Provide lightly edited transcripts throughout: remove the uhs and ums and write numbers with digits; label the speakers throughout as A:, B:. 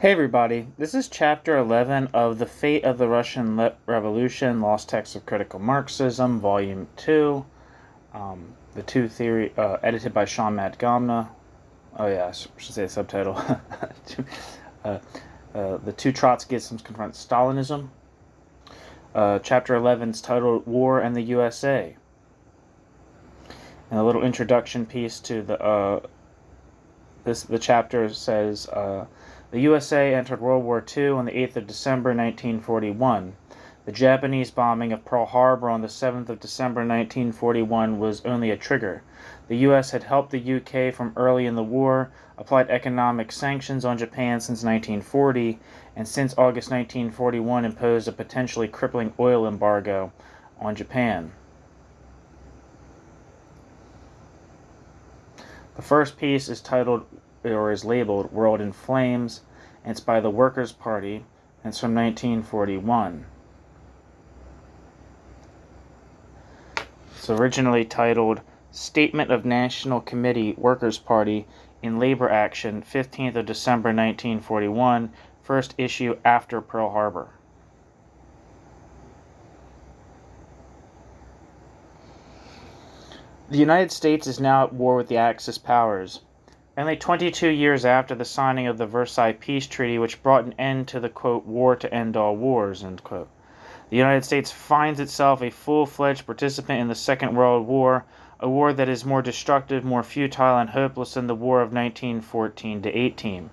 A: Hey everybody, this is Chapter 11 of The Fate of the Russian Revolution, Lost Texts of Critical Marxism, Volume 2, the 2 theory, edited by Sean Matt Gomna. Oh yeah, I should say the subtitle. The two Trotskyisms confront Stalinism. Chapter 11 is titled War and the USA. And a little introduction piece to the chapter says, the USA entered World War II on the 8th of December 1941. The Japanese bombing of Pearl Harbor on the 7th of December 1941 was only a trigger. The US had helped the UK from early in the war, applied economic sanctions on Japan since 1940, and since August 1941 imposed a potentially crippling oil embargo on Japan. The first piece is titled, or is labeled, World in Flames, and it's by the Workers' Party, and it's from 1941. It's originally titled Statement of National Committee, Workers' Party, in Labor Action, 15th of December 1941, first issue after Pearl Harbor. The United States is now at war with the Axis powers. Only 22 years after the signing of the Versailles Peace Treaty, which brought an end to the, quote, war to end all wars, end quote, the United States finds itself a full-fledged participant in the Second World War, a war that is more destructive, more futile, and hopeless than the war of 1914-18.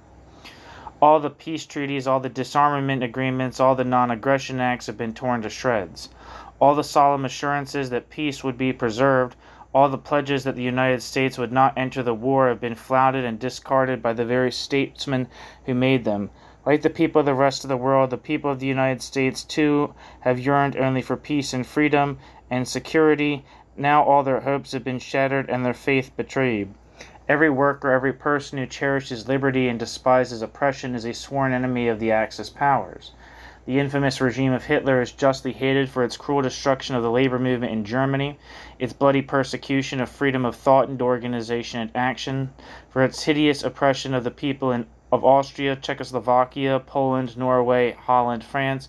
A: All the peace treaties, all the disarmament agreements, all the non-aggression acts have been torn to shreds. All the solemn assurances that peace would be preserved, all the pledges that the United States would not enter the war have been flouted and discarded by the very statesmen who made them. Like the people of the rest of the world, the people of the United States, too, have yearned only for peace and freedom and security. Now all their hopes have been shattered and their faith betrayed. Every worker, every person who cherishes liberty and despises oppression is a sworn enemy of the Axis powers. The infamous regime of Hitler is justly hated for its cruel destruction of the labor movement in Germany, its bloody persecution of freedom of thought and organization and action, for its hideous oppression of the people of Austria, Czechoslovakia, Poland, Norway, Holland, France,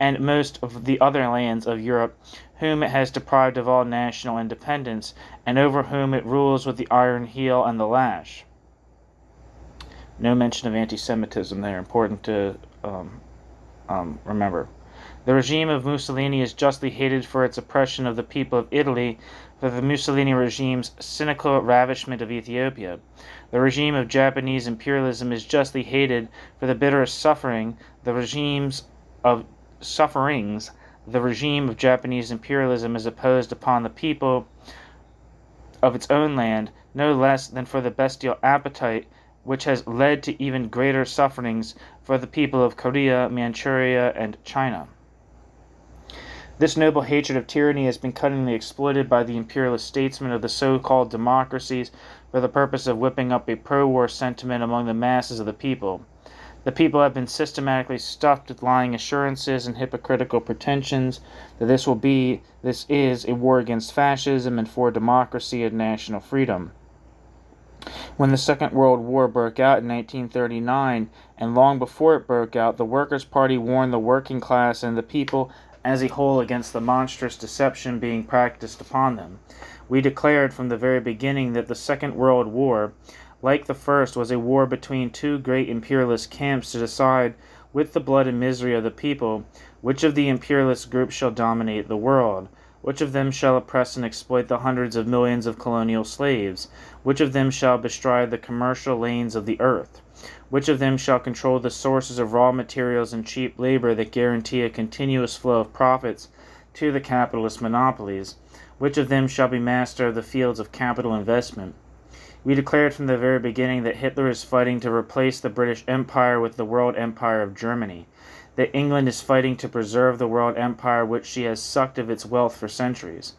A: and most of the other lands of Europe, whom it has deprived of all national independence, and over whom it rules with the iron heel and the lash. No mention of anti-Semitism there, important to remember. The regime of Mussolini is justly hated for its oppression of the people of Italy, for the Mussolini regime's cynical ravishment of Ethiopia. The regime of Japanese imperialism is justly hated for the bitterest suffering, the regime of Japanese imperialism is imposed upon the people of its own land, no less than for the bestial appetite which has led to even greater sufferings for the people of Korea, Manchuria, and China. This noble hatred of tyranny has been cunningly exploited by the imperialist statesmen of the so-called democracies for the purpose of whipping up a pro-war sentiment among the masses of the people. The people have been systematically stuffed with lying assurances and hypocritical pretensions that this is a war against fascism and for democracy and national freedom. When the Second World War broke out in 1939, and long before it broke out, the Workers' Party warned the working class and the people as a whole against the monstrous deception being practiced upon them. We declared from the very beginning that the Second World War, like the first, was a war between two great imperialist camps to decide, with the blood and misery of the people, which of the imperialist groups shall dominate the world. Which of them shall oppress and exploit the hundreds of millions of colonial slaves? Which of them shall bestride the commercial lanes of the earth? Which of them shall control the sources of raw materials and cheap labor that guarantee a continuous flow of profits to the capitalist monopolies? Which of them shall be master of the fields of capital investment? We declared from the very beginning that Hitler is fighting to replace the British Empire with the world empire of Germany, that England is fighting to preserve the world empire which she has sucked of its wealth for centuries,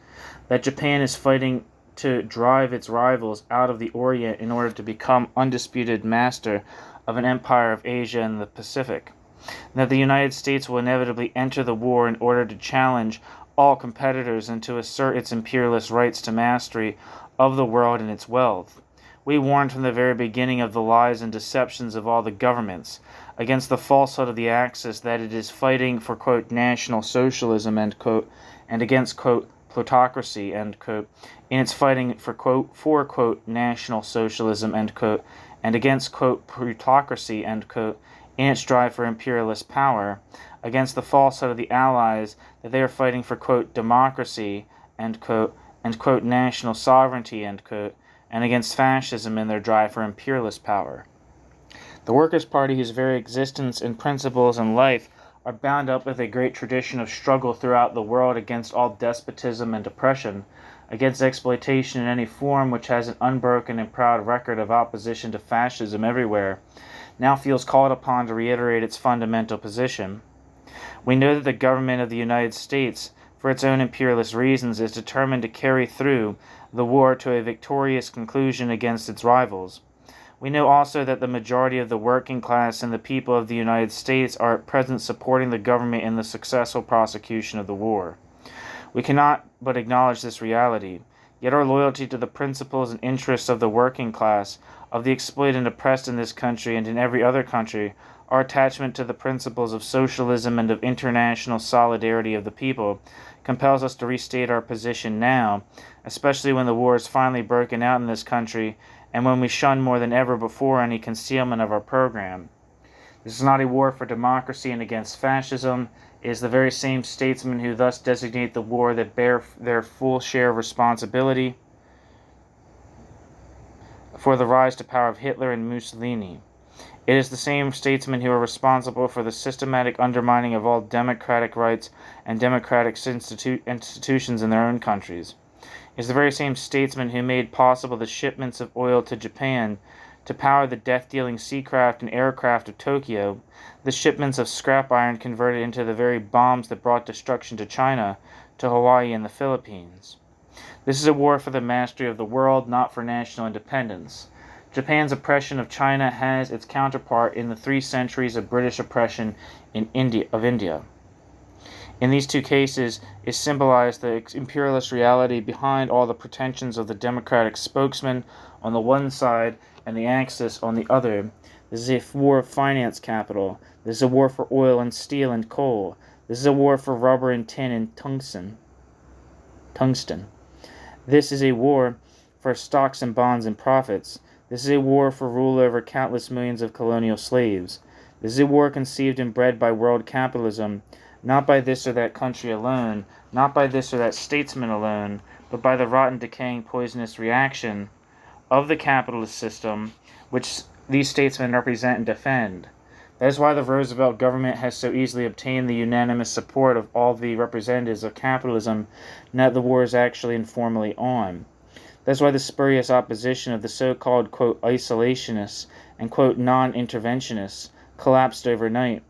A: that Japan is fighting to drive its rivals out of the Orient in order to become undisputed master of an empire of Asia and the Pacific, and that the United States will inevitably enter the war in order to challenge all competitors and to assert its imperialist rights to mastery of the world and its wealth. We warned from the very beginning of the lies and deceptions of all the governments, against the falsehood of the Axis that it is fighting for, quote, national socialism, end quote, and against, quote, plutocracy, end quote, in its fighting for, quote, national socialism, end quote, and against, quote, plutocracy, end quote, in its drive for imperialist power, against the falsehood of the Allies that they are fighting for, quote, democracy, end quote, and, quote, national sovereignty, end quote, and against fascism in their drive for imperialist power. The Workers' Party, whose very existence and principles and life are bound up with a great tradition of struggle throughout the world against all despotism and oppression, against exploitation in any form, which has an unbroken and proud record of opposition to fascism everywhere, now feels called upon to reiterate its fundamental position. We know that the government of the United States, for its own imperialist reasons, is determined to carry through the war to a victorious conclusion against its rivals. We know also that the majority of the working class and the people of the United States are at present supporting the government in the successful prosecution of the war. We cannot but acknowledge this reality, yet our loyalty to the principles and interests of the working class, of the exploited and oppressed in this country and in every other country, our attachment to the principles of socialism and of international solidarity of the people, compels us to restate our position now, especially when the war is finally broken out in this country and when we shun more than ever before any concealment of our program. This is not a war for democracy and against fascism. It is the very same statesmen who thus designate the war that bear their full share of responsibility for the rise to power of Hitler and Mussolini. It is the same statesmen who are responsible for the systematic undermining of all democratic rights and democratic institutions in their own countries. It is the very same statesmen who made possible the shipments of oil to Japan to power the death-dealing seacraft and aircraft of Tokyo, the shipments of scrap iron converted into the very bombs that brought destruction to China, to Hawaii and the Philippines. This is a war for the mastery of the world, not for national independence. Japan's oppression of China has its counterpart in the 3 centuries of British oppression in India. In these two cases is symbolized the imperialist reality behind all the pretensions of the democratic spokesman on the one side and the Axis on the other. This is a war of finance capital. This is a war for oil and steel and coal. This is a war for rubber and tin and tungsten. This is a war for stocks and bonds and profits. This is a war for rule over countless millions of colonial slaves. This is a war conceived and bred by world capitalism, not by this or that country alone, not by this or that statesman alone, but by the rotten, decaying, poisonous reaction of the capitalist system which these statesmen represent and defend. That is why the Roosevelt government has so easily obtained the unanimous support of all the representatives of capitalism, and that the war is actually informally on. That is why the spurious opposition of the so-called, quote, isolationists and, quote, non-interventionists collapsed overnight.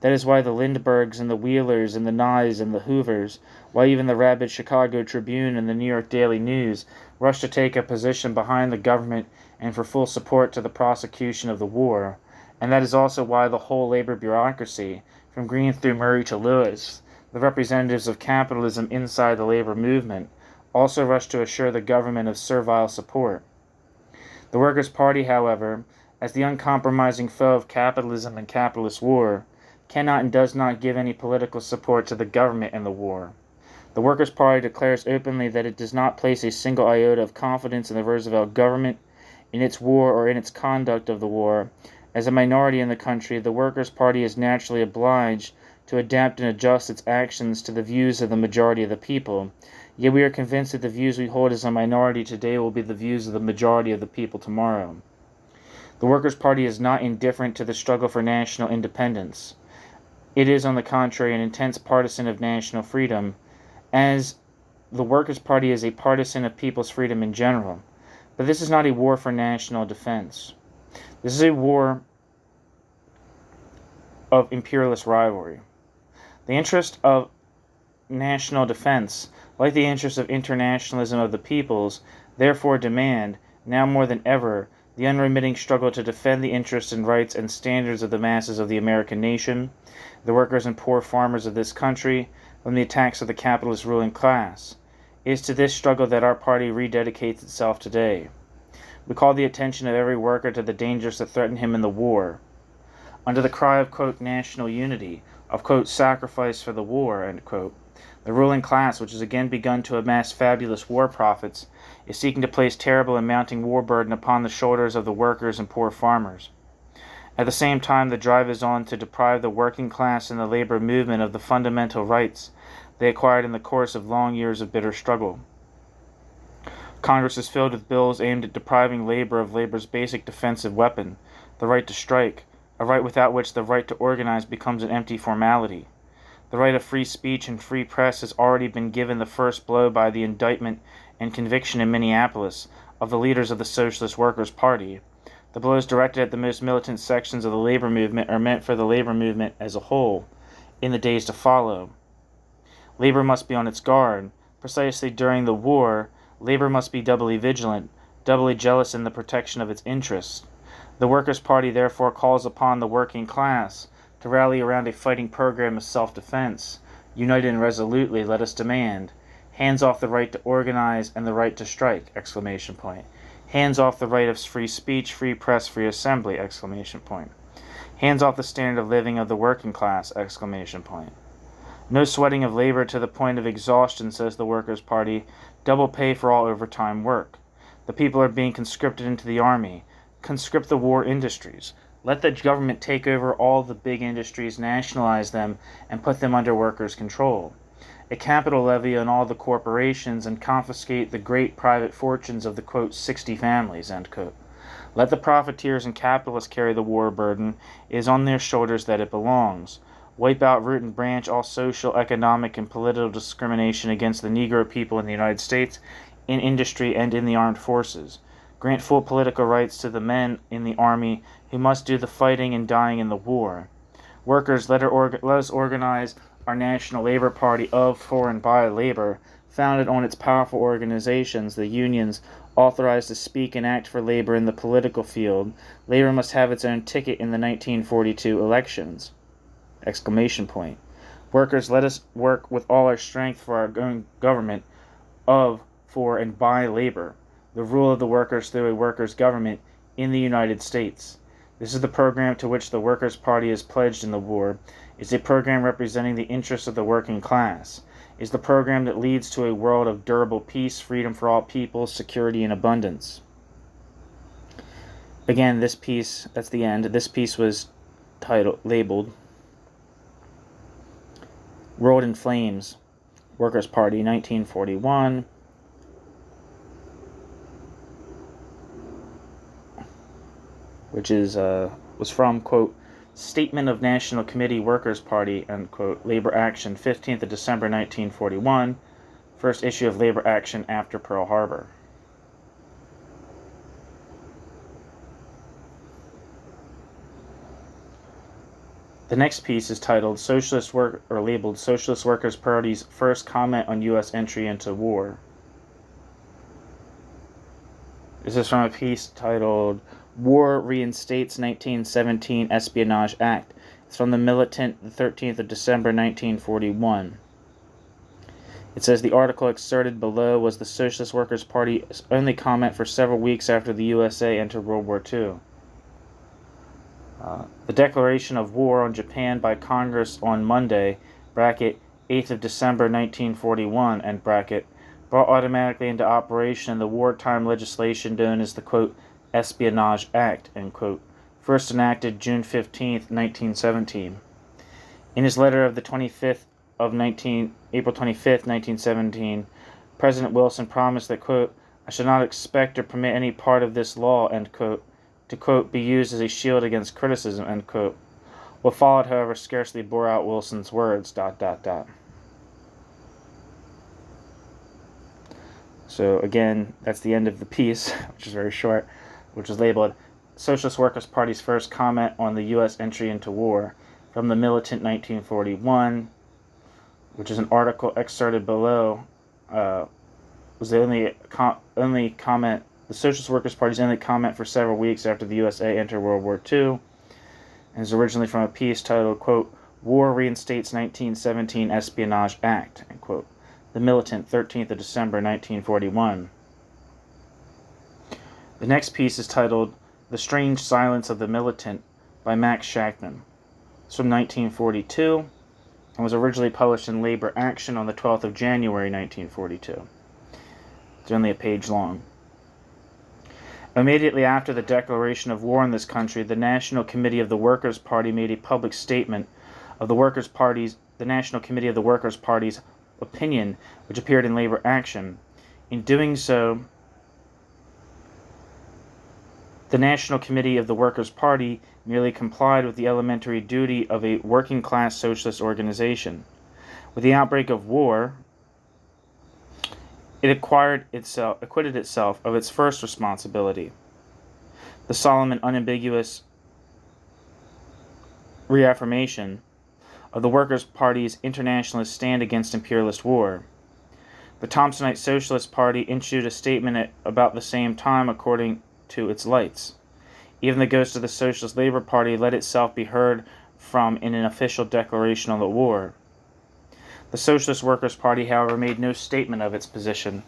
A: That is why the Lindberghs and the Wheelers and the Nyes and the Hoovers, why even the rabid Chicago Tribune and the New York Daily News rushed to take a position behind the government and for full support to the prosecution of the war. And that is also why the whole labor bureaucracy, from Green through Murray to Lewis, the representatives of capitalism inside the labor movement, also rushed to assure the government of servile support. The Workers' Party, however, as the uncompromising foe of capitalism and capitalist war, cannot and does not give any political support to the government in the war. The Workers' Party declares openly that it does not place a single iota of confidence in the Roosevelt government, in its war or in its conduct of the war. As a minority in the country, the Workers' Party is naturally obliged to adapt and adjust its actions to the views of the majority of the people. Yet we are convinced that the views we hold as a minority today will be the views of the majority of the people tomorrow. The Workers' Party is not indifferent to the struggle for national independence. It is, on the contrary, an intense partisan of national freedom, as the Workers' Party is a partisan of people's freedom in general. But this is not a war for national defense. This is a war of imperialist rivalry. The interest of national defense, like the interest of internationalism of the peoples, therefore demand, now more than ever, the unremitting struggle to defend the interests and rights and standards of the masses of the American nation, the workers and poor farmers of this country, from the attacks of the capitalist ruling class. It is to this struggle that our party rededicates itself today. We call the attention of every worker to the dangers that threaten him in the war. under the cry of, quote, national unity, of, quote, sacrifice for the war, end quote. The ruling class, which has again begun to amass fabulous war profits, is seeking to place terrible and mounting war burden upon the shoulders of the workers and poor farmers. At the same time, the drive is on to deprive the working class and the labor movement of the fundamental rights they acquired in the course of long years of bitter struggle. Congress is filled with bills aimed at depriving labor of labor's basic defensive weapon, the right to strike, a right without which the right to organize becomes an empty formality. The right of free speech and free press has already been given the first blow by the indictment and conviction in Minneapolis of the leaders of the Socialist Workers' Party. The blows directed at the most militant sections of the labor movement are meant for the labor movement as a whole in the days to follow. Labor must be on its guard. Precisely during the war, labor must be doubly vigilant, doubly jealous in the protection of its interests. The Workers' Party therefore calls upon the working class to rally around a fighting program of self-defense. United and resolutely, let us demand. Hands off the right to organize and the right to strike! Exclamation point. Hands off the right of free speech, free press, free assembly! Exclamation point. Hands off the standard of living of the working class! Exclamation point. No sweating of labor to the point of exhaustion, says the Workers' Party. Double pay for all overtime work. The people are being conscripted into the army. Conscript the war industries. Let the government take over all the big industries, nationalize them, and put them under workers' control. A capital levy on all the corporations and confiscate the great private fortunes of the, quote, 60 families, end quote. Let the profiteers and capitalists carry the war burden. It is on their shoulders that it belongs. Wipe out root and branch all social, economic, and political discrimination against the Negro people in the United States, in industry and in the armed forces. Grant full political rights to the men in the army who must do the fighting and dying in the war. Workers, let us organize our National Labor Party of, for, and by labor, founded on its powerful organizations, the unions, authorized to speak and act for labor in the political field. Labor must have its own ticket in the 1942 elections! Exclamation point. Workers, let us work with all our strength for our own government of, for, and by labor, the rule of the workers through a workers' government in the United States. This is the program to which the Workers' Party is pledged in the war. It's a program representing the interests of the working class. It's the program that leads to a world of durable peace, freedom for all people, security, and abundance. Again, this piece, that's the end. This piece was labeled World in Flames, Workers' Party, 1941. Which was from, quote, Statement of National Committee Workers' Party, end quote, Labor Action, 15th of December 1941, first issue of Labor Action after Pearl Harbor. The next piece is titled labeled Socialist Workers' Party's First Comment on U.S. Entry into War. This is from a piece titled War Reinstates 1917 Espionage Act. It's from the Militant, the 13th of December 1941. It says the article excerpted below was the Socialist Workers' Party's only comment for several weeks after the USA entered World War II. The declaration of war on Japan by Congress on Monday, bracket, 8th of December 1941, end bracket, brought automatically into operation the wartime legislation known as the, quote, Espionage Act, end quote, first enacted June 15, 1917. In his letter of the April 25, 1917, President Wilson promised that, quote, I shall not expect or permit any part of this law, end quote, to, quote, be used as a shield against criticism, end quote. What followed, however, scarcely bore out Wilson's words, ... So again, that's the end of the piece, which is very short, which is labeled Socialist Workers' Party's First Comment on the U.S. Entry into War, from the Militant 1941, which is an article excerpted below, was the only comment, the Socialist Workers' Party's only comment for several weeks after the USA entered World War II, and is originally from a piece titled, quote, War Reinstates 1917 Espionage Act, end quote. The Militant, 13th of December 1941. The next piece is titled The Strange Silence of the Militant, by Max Shachtman. It's from 1942 and was originally published in Labor Action on the 12th of January 1942. It's only a page long. Immediately after the declaration of war in this country, the National Committee of the Workers' Party made a public statement of the National Committee of the Workers' Party's opinion, which appeared in Labor Action. In doing so, the National Committee of the Workers' Party merely complied with the elementary duty of a working-class socialist organization. With the outbreak of war, it acquitted itself of its first responsibility, the solemn and unambiguous reaffirmation of the Workers' Party's internationalist stand against imperialist war. The Thompsonite Socialist Party issued a statement at about the same time according to its lights. Even the ghost of the Socialist Labor Party let itself be heard from in an official declaration on the war. The Socialist Workers' Party, however, made no statement of its position,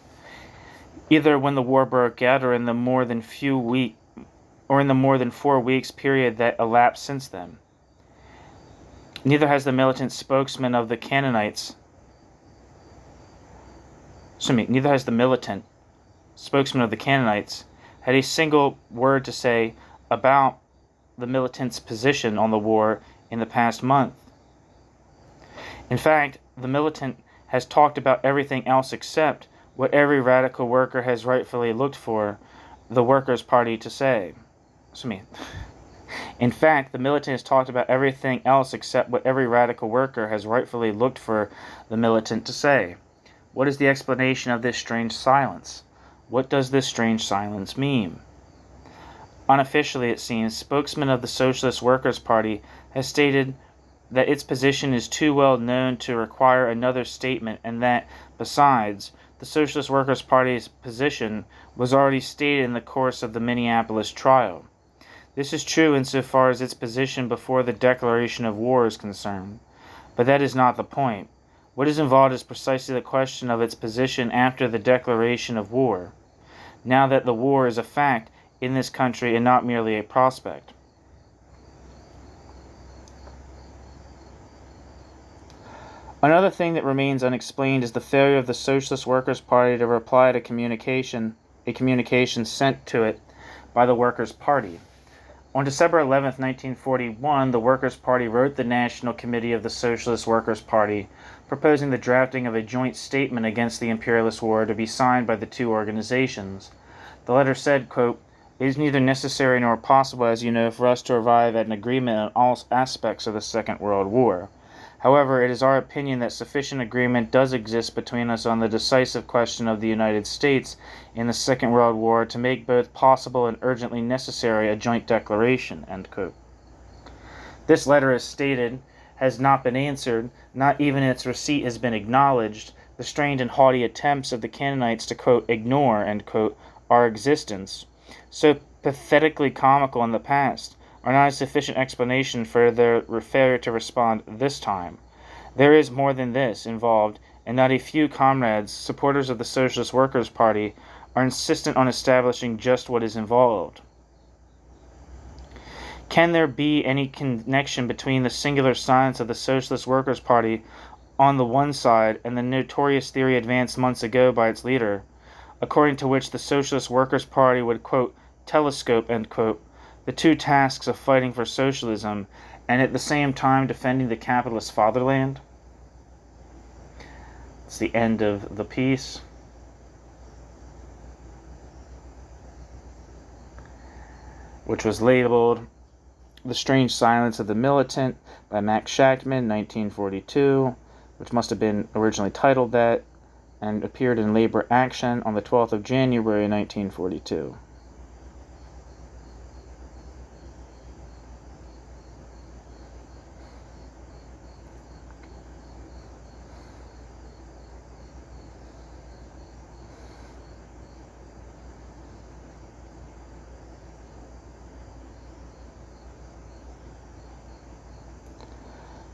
A: either when the war broke out or in the more than 4 weeks period that elapsed since then. Neither has the militant spokesman of the Canaanites had a single word to say about the militants' position on the war in the past month. In fact, the militant has talked about everything else except what every radical worker has rightfully looked for the Workers' Party to say. In fact, the militant has talked about everything else except what every radical worker has rightfully looked for the militant to say. What is the explanation of this strange silence? What does this strange silence mean? Unofficially, it seems, spokesman of the Socialist Workers' Party has stated that its position is too well known to require another statement, and that, besides, the Socialist Workers' Party's position was already stated in the course of the Minneapolis trial. This is true insofar as its position before the declaration of war is concerned, but that is not the point. What is involved is precisely the question of its position after the declaration of war, now that the war is a fact in this country and not merely a prospect. Another thing that remains unexplained is the failure of the Socialist Workers' Party to reply to a communication sent to it by the Workers' Party. On December 11, 1941, the Workers' Party wrote the National Committee of the Socialist Workers' Party, proposing the drafting of a joint statement against the imperialist war to be signed by the two organizations. The letter said, quote, "It is neither necessary nor possible, as you know, for us to arrive at an agreement on all aspects of the Second World War. However, it is our opinion that sufficient agreement does exist between us on the decisive question of the United States in the Second World War to make both possible and urgently necessary a joint declaration." End quote. This letter, as stated, has not been answered, not even its receipt has been acknowledged. The strained and haughty attempts of the Canaanites to, quote, "ignore," end quote, our existence, so pathetically comical in the past, are not a sufficient explanation for their failure to respond this time. There is more than this involved, and not a few comrades, supporters of the Socialist Workers' Party, are insistent on establishing just what is involved. Can there be any connection between the singular silence of the Socialist Workers' Party on the one side and the notorious theory advanced months ago by its leader, according to which the Socialist Workers' Party would, quote, "telescope," end quote, the two tasks of fighting for socialism and at the same time defending the capitalist fatherland? It's the end of the piece. Which was labeled "The Strange Silence of the Militant" by Max Shachtman, 1942, which must have been originally titled that, and appeared in Labor Action on the 12th of January, 1942.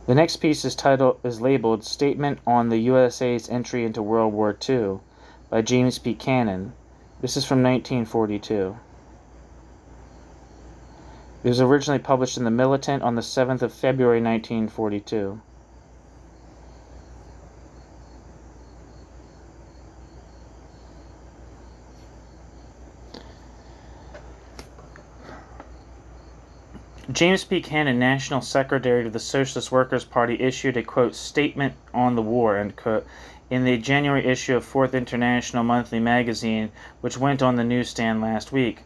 A: The next piece is labeled "Statement on the USA's Entry into World War II" by James P. Cannon. This is from 1942. It was originally published in The Militant on the 7th of February 1942. James P. Cannon, National Secretary of the Socialist Workers' Party, issued a, quote, statement on the war, end quote, in the January issue of Fourth International Monthly Magazine, which went on the newsstand last week.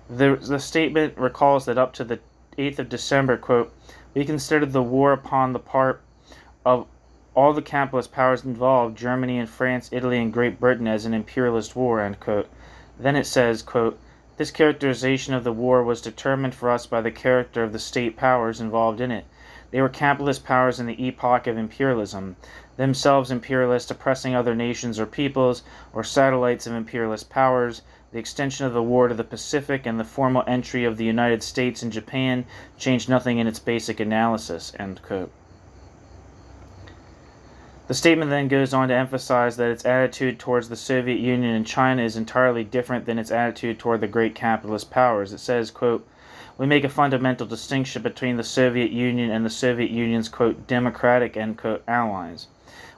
A: The statement recalls that up to the 8th of December, quote, we considered the war upon the part of all the capitalist powers involved, Germany and France, Italy and Great Britain, as an imperialist war, end quote. Then it says, quote, this characterization of the war was determined for us by the character of the state powers involved in it. They were capitalist powers in the epoch of imperialism, themselves imperialist, oppressing other nations or peoples, or satellites of imperialist powers. The extension of the war to the Pacific and the formal entry of the United States and Japan changed nothing in its basic analysis, end quote. The statement then goes on to emphasize that its attitude towards the Soviet Union and China is entirely different than its attitude toward the great capitalist powers. It says, quote, we make a fundamental distinction between the Soviet Union and the Soviet Union's, quote, democratic, end quote, allies.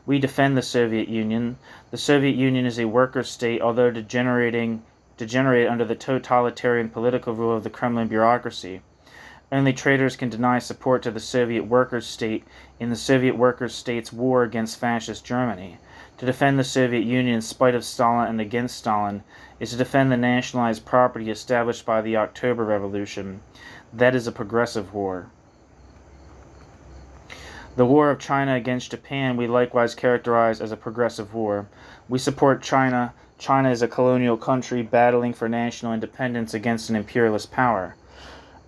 A: We defend the Soviet Union. The Soviet Union is a worker state, although degenerate under the totalitarian political rule of the Kremlin bureaucracy. Only traitors can deny support to the Soviet workers' state in the Soviet workers' state's war against fascist Germany. To defend the Soviet Union in spite of Stalin and against Stalin is to defend the nationalized property established by the October Revolution. That is a progressive war. The war of China against Japan we likewise characterize as a progressive war. We support China. China is a colonial country battling for national independence against an imperialist power.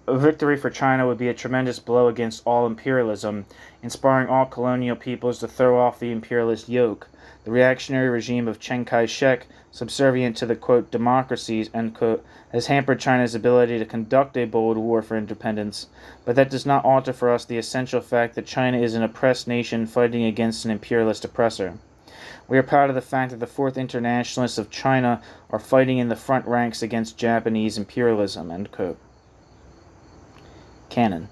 A: A victory for China would be a tremendous blow against all imperialism, inspiring all colonial peoples to throw off the imperialist yoke. The reactionary regime of Chiang Kai-shek, subservient to the, quote, democracies, end quote, has hampered China's ability to conduct a bold war for independence, but that does not alter for us the essential fact that China is an oppressed nation fighting against an imperialist oppressor. We are proud of the fact that the Fourth Internationalists of China are fighting in the front ranks against Japanese imperialism, end quote. Cannon.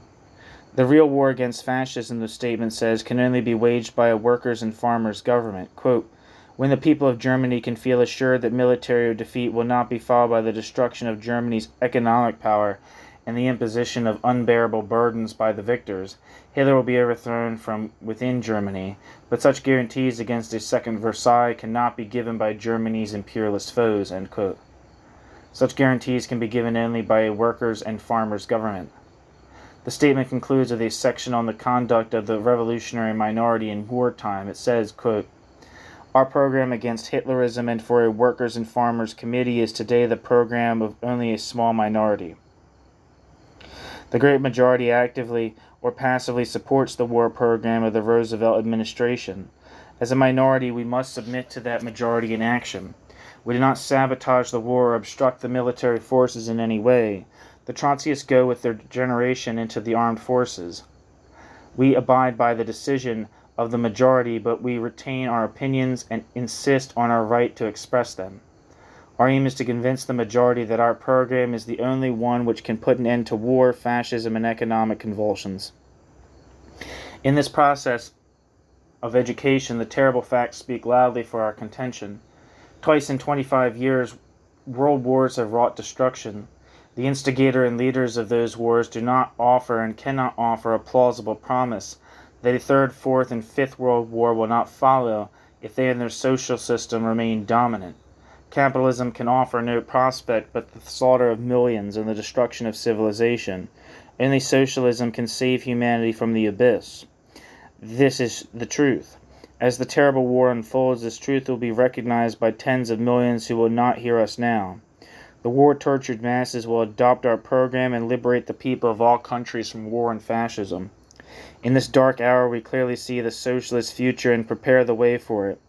A: The real war against fascism, the statement says, can only be waged by a workers' and farmers' government. Quote, when the people of Germany can feel assured that military defeat will not be followed by the destruction of Germany's economic power and the imposition of unbearable burdens by the victors, Hitler will be overthrown from within Germany. But such guarantees against a second Versailles cannot be given by Germany's imperialist foes, end quote. Such guarantees can be given only by a workers' and farmers' government. The statement concludes with a section on the conduct of the revolutionary minority in wartime. It says, quote, our program against Hitlerism and for a workers' and farmers' committee is today the program of only a small minority. The great majority actively or passively supports the war program of the Roosevelt administration. As a minority, we must submit to that majority in action. We do not sabotage the war or obstruct the military forces in any way. The Trotskyists go with their generation into the armed forces. We abide by the decision of the majority, but we retain our opinions and insist on our right to express them. Our aim is to convince the majority that our program is the only one which can put an end to war, fascism, and economic convulsions. In this process of education, the terrible facts speak loudly for our contention. Twice in 25 years, world wars have wrought destruction. The instigator and leaders of those wars do not offer and cannot offer a plausible promise that a third, fourth, and fifth world war will not follow if they and their social system remain dominant. Capitalism can offer no prospect but the slaughter of millions and the destruction of civilization. Only socialism can save humanity from the abyss. This is the truth. As the terrible war unfolds, this truth will be recognized by tens of millions who will not hear us now. The war-tortured masses will adopt our program and liberate the people of all countries from war and fascism. In this dark hour, we clearly see the socialist future and prepare the way for it.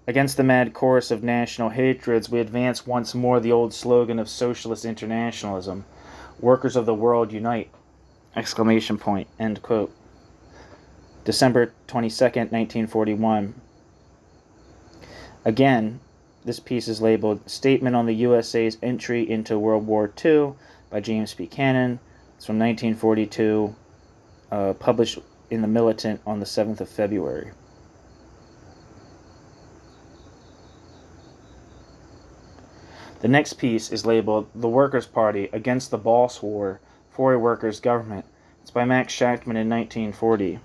A: Against the mad chorus of national hatreds, we advance once more the old slogan of socialist internationalism. Workers of the world unite! Exclamation point. End quote. December 22nd, 1941. Again, this piece is labeled Statement on the USA's Entry into World War II by James P. Cannon, It's from 1942, published in The Militant on the 7th of February. The next piece is labeled The Workers' Party Against the Boss War for a Workers' Government. It's by Max Shachtman in 1940.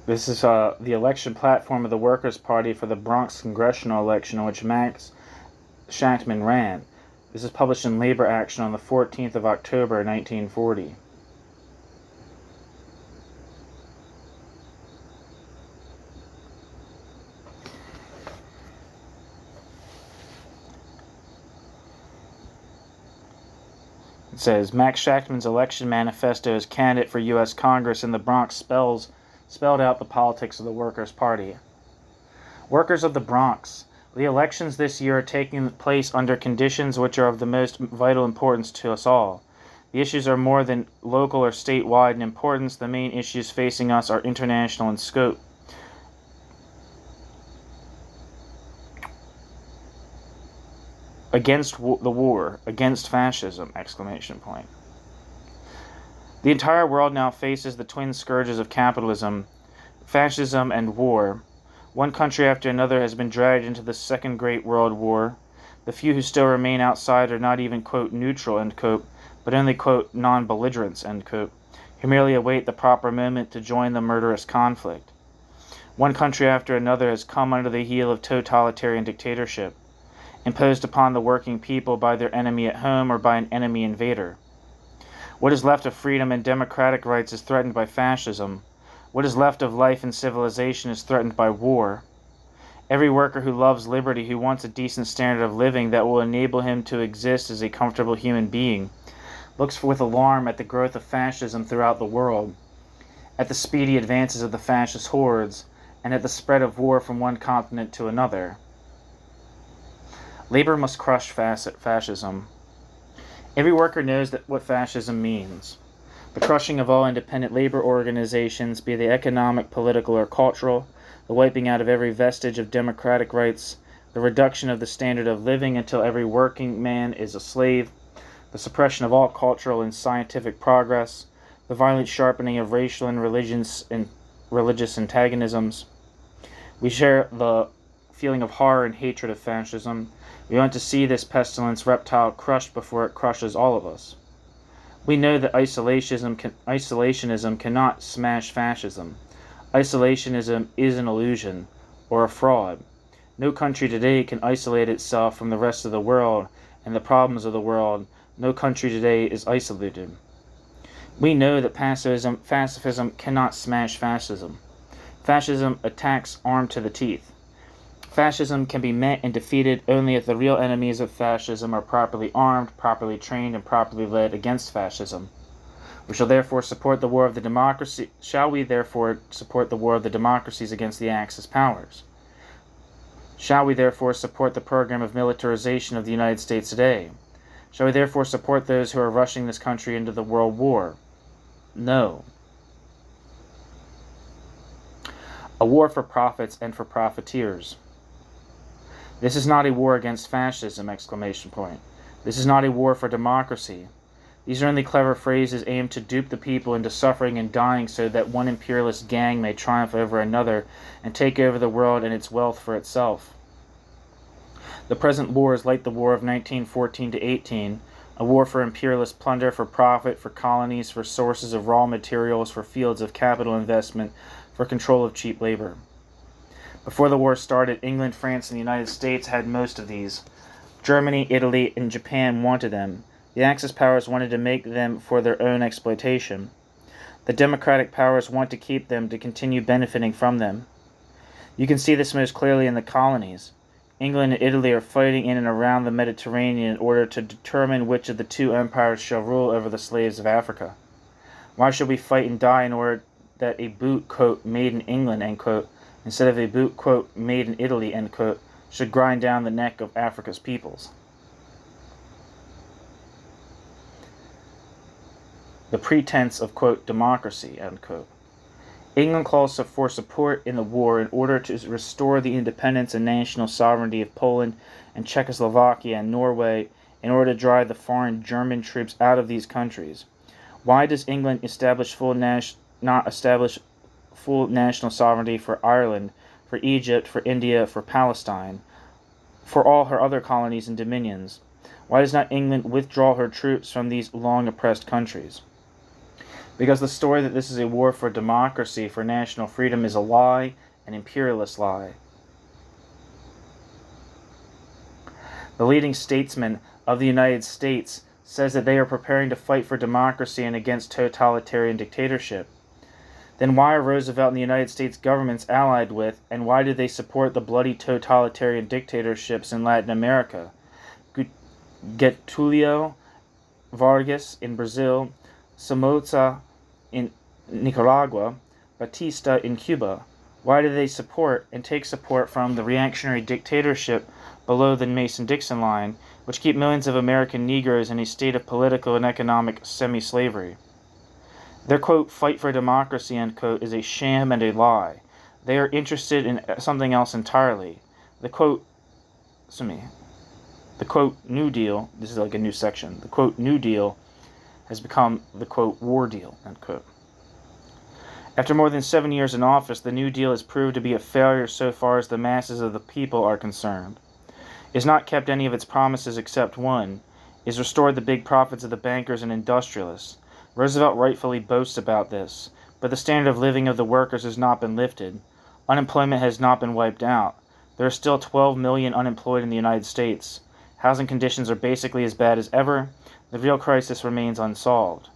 A: This is the election platform of the Workers' Party for the Bronx congressional election in which Max Shachtman ran. This is published in Labor Action on the 14th of October, 1940. It says, Max Shachtman's election manifesto as candidate for U.S. Congress in the Bronx spelled out the politics of the Workers' Party. Workers of the Bronx, the elections this year are taking place under conditions which are of the most vital importance to us all. The issues are more than local or statewide in importance. The main issues facing us are international in scope. Against the war, against fascism, exclamation point. The entire world now faces the twin scourges of capitalism, fascism, and war. One country after another has been dragged into the Second Great World War. The few who still remain outside are not even, quote, neutral, end quote, but only, quote, non-belligerents, end quote, who merely await the proper moment to join the murderous conflict. One country after another has come under the heel of totalitarian dictatorship, imposed upon the working people by their enemy at home or by an enemy invader. What is left of freedom and democratic rights is threatened by fascism. What is left of life and civilization is threatened by war. Every worker who loves liberty, who wants a decent standard of living that will enable him to exist as a comfortable human being, looks with alarm at the growth of fascism throughout the world, at the speedy advances of the fascist hordes, and at the spread of war from one continent to another. Labor must crush fascism. Every worker knows what fascism means. The crushing of all independent labor organizations, be they economic, political, or cultural, the wiping out of every vestige of democratic rights, the reduction of the standard of living until every working man is a slave, the suppression of all cultural and scientific progress, the violent sharpening of racial and religious antagonisms. We share the feeling of horror and hatred of fascism. We want to see this pestilence reptile crushed before it crushes all of us. We know that isolationism cannot smash fascism. Isolationism is an illusion, or a fraud. No country today can isolate itself from the rest of the world and the problems of the world. No country today is isolated. We know that pacifism cannot smash fascism. Fascism attacks armed to the teeth. Fascism can be met and defeated only if the real enemies of fascism are properly armed, properly trained, and properly led against fascism. We shall therefore support the war of the democracy. Shall we therefore support the war of the democracies against the Axis powers? Shall we therefore support the program of militarization of the United States today? Shall we therefore support those who are rushing this country into the world war? No. A war for profits and for profiteers. This is not a war against fascism, exclamation point. This is not a war for democracy. These are only clever phrases aimed to dupe the people into suffering and dying so that one imperialist gang may triumph over another and take over the world and its wealth for itself. The present war is like the war of 1914-18, a war for imperialist plunder, for profit, for colonies, for sources of raw materials, for fields of capital investment, for control of cheap labor. Before the war started, England, France, and the United States had most of these. Germany, Italy, and Japan wanted them. The Axis powers wanted to make them for their own exploitation. The democratic powers want to keep them to continue benefiting from them. You can see this most clearly in the colonies. England and Italy are fighting in and around the Mediterranean in order to determine which of the two empires shall rule over the slaves of Africa. Why should we fight and die in order that a boot, quote, made in England, end quote, instead of a boot, quote, made in Italy, end quote, should grind down the neck of Africa's peoples. The pretense of, quote, democracy, end quote. England calls for support in the war in order to restore the independence and national sovereignty of Poland and Czechoslovakia and Norway in order to drive the foreign German troops out of these countries. Why does England not establish full national sovereignty for Ireland, for Egypt, for India, for Palestine, for all her other colonies and dominions? Why does not England withdraw her troops from these long oppressed countries? Because the story that this is a war for democracy, for national freedom, is a lie, an imperialist lie. The leading statesman of the United States says that they are preparing to fight for democracy and against totalitarian dictatorship. Then why are Roosevelt and the United States governments allied with, and why did they support the bloody totalitarian dictatorships in Latin America? Getulio Vargas in Brazil, Somoza in Nicaragua, Batista in Cuba. Why do they support and take support from the reactionary dictatorship below the Mason-Dixon line, which keep millions of American Negroes in a state of political and economic semi-slavery? Their, quote, fight for democracy, end quote, is a sham and a lie. They are interested in something else entirely. The quote, New Deal, this is like a new section, the quote, New Deal has become the, quote, War Deal, end quote. After more than 7 years in office, the New Deal has proved to be a failure so far as the masses of the people are concerned. It has not kept any of its promises except one. It has restored the big profits of the bankers and industrialists. Roosevelt rightfully boasts about this, but the standard of living of the workers has not been lifted. Unemployment has not been wiped out. There are still 12 million unemployed in the United States. Housing conditions are basically as bad as ever. The real crisis remains unsolved.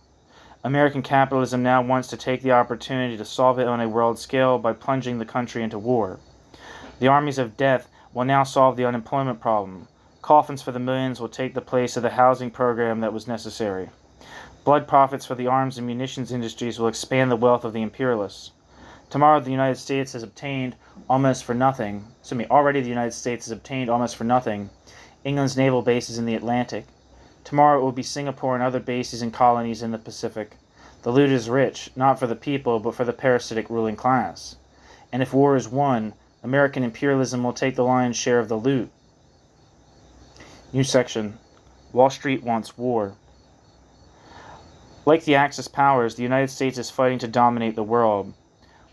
A: American capitalism now wants to take the opportunity to solve it on a world scale by plunging the country into war. The armies of death will now solve the unemployment problem. Coffins for the millions will take the place of the housing program that was necessary. Blood profits for the arms and munitions industries will expand the wealth of the imperialists. Tomorrow the United States has obtained almost for nothing, already the United States has obtained almost for nothing England's naval bases in the Atlantic. Tomorrow it will be Singapore and other bases and colonies in the Pacific. The loot is rich, not for the people, but for the parasitic ruling class. And if war is won, American imperialism will take the lion's share of the loot. New section. Wall Street wants war. Like the Axis powers, the United States is fighting to dominate the world.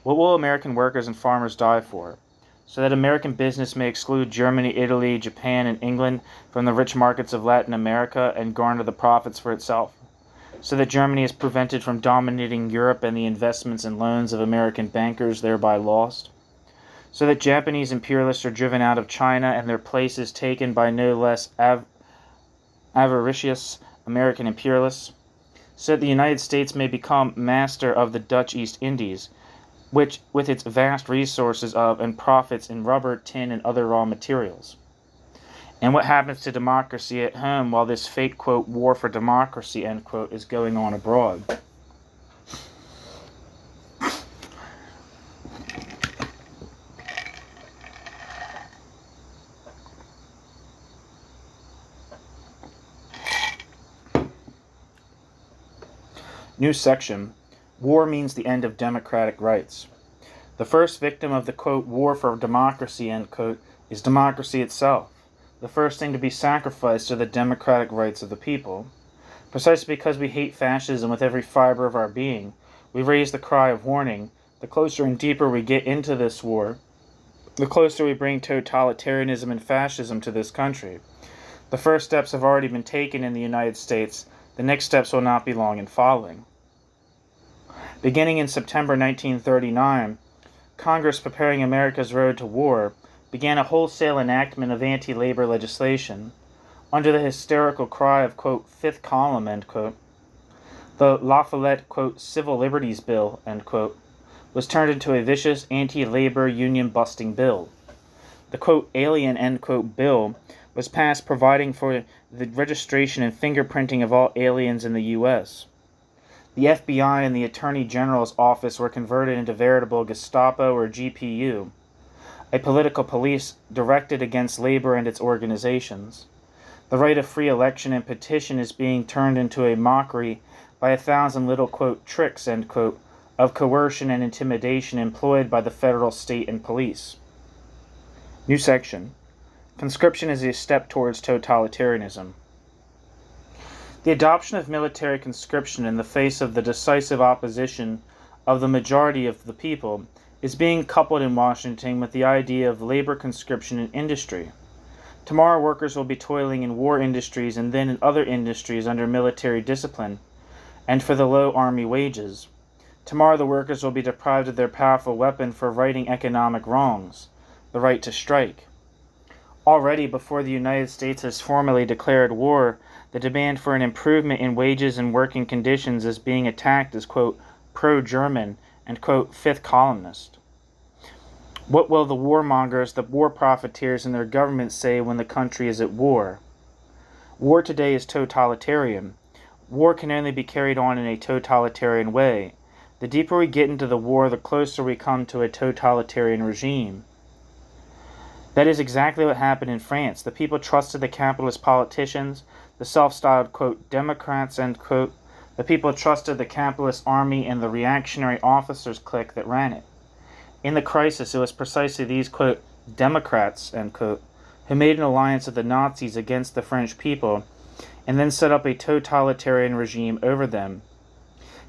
A: What will American workers and farmers die for? So that American business may exclude Germany, Italy, Japan, and England from the rich markets of Latin America and garner the profits for itself. So that Germany is prevented from dominating Europe and the investments and loans of American bankers thereby lost. So that Japanese imperialists are driven out of China and their place is taken by no less avaricious American imperialists. So that the United States may become master of the Dutch East Indies, which, with its vast resources of and profits in rubber, tin, and other raw materials. And what happens to democracy at home while this fake, quote, war for democracy, end quote, is going on abroad? New section. War means the end of democratic rights. The first victim of the, quote, war for democracy, end quote, is democracy itself. The first thing to be sacrificed are the democratic rights of the people. Precisely because we hate fascism with every fiber of our being, we raise the cry of warning. The closer and deeper we get into this war, the closer we bring totalitarianism and fascism to this country. The first steps have already been taken in the United States. The next steps will not be long in following. Beginning in September 1939, Congress, preparing America's road to war, began a wholesale enactment of anti-labor legislation. Under the hysterical cry of, quote, fifth column, end quote, the La Follette, quote, Civil Liberties Bill, end quote, was turned into a vicious anti-labor union-busting bill. The, quote, alien, end quote, bill was passed providing for the registration and fingerprinting of all aliens in the U.S. The FBI and the Attorney General's office were converted into veritable Gestapo or GPU. a political police directed against labor and its organizations. The right of free election and petition is being turned into a mockery by 1,000 little, quote, tricks, end quote, of coercion and intimidation employed by the federal, state, and police. New section. Conscription is a step towards totalitarianism. The adoption of military conscription in the face of the decisive opposition of the majority of the people is being coupled in Washington with the idea of labor conscription in industry. Tomorrow workers will be toiling in war industries and then in other industries under military discipline and for the low army wages. Tomorrow the workers will be deprived of their powerful weapon for righting economic wrongs, the right to strike. Already before the United States has formally declared war, the demand for an improvement in wages and working conditions is being attacked as, quote, pro-German and, quote, fifth columnist. What will the warmongers, the war profiteers, and their governments say when the country is at war? War today is totalitarian. War can only be carried on in a totalitarian way. The deeper we get into the war, the closer we come to a totalitarian regime. That is exactly what happened in France. The people trusted the capitalist politicians, the self-styled, quote, Democrats, end quote. The people trusted the capitalist army and the reactionary officers clique that ran it. In the crisis, it was precisely these, quote, Democrats, end quote, who made an alliance with the Nazis against the French people and then set up a totalitarian regime over them.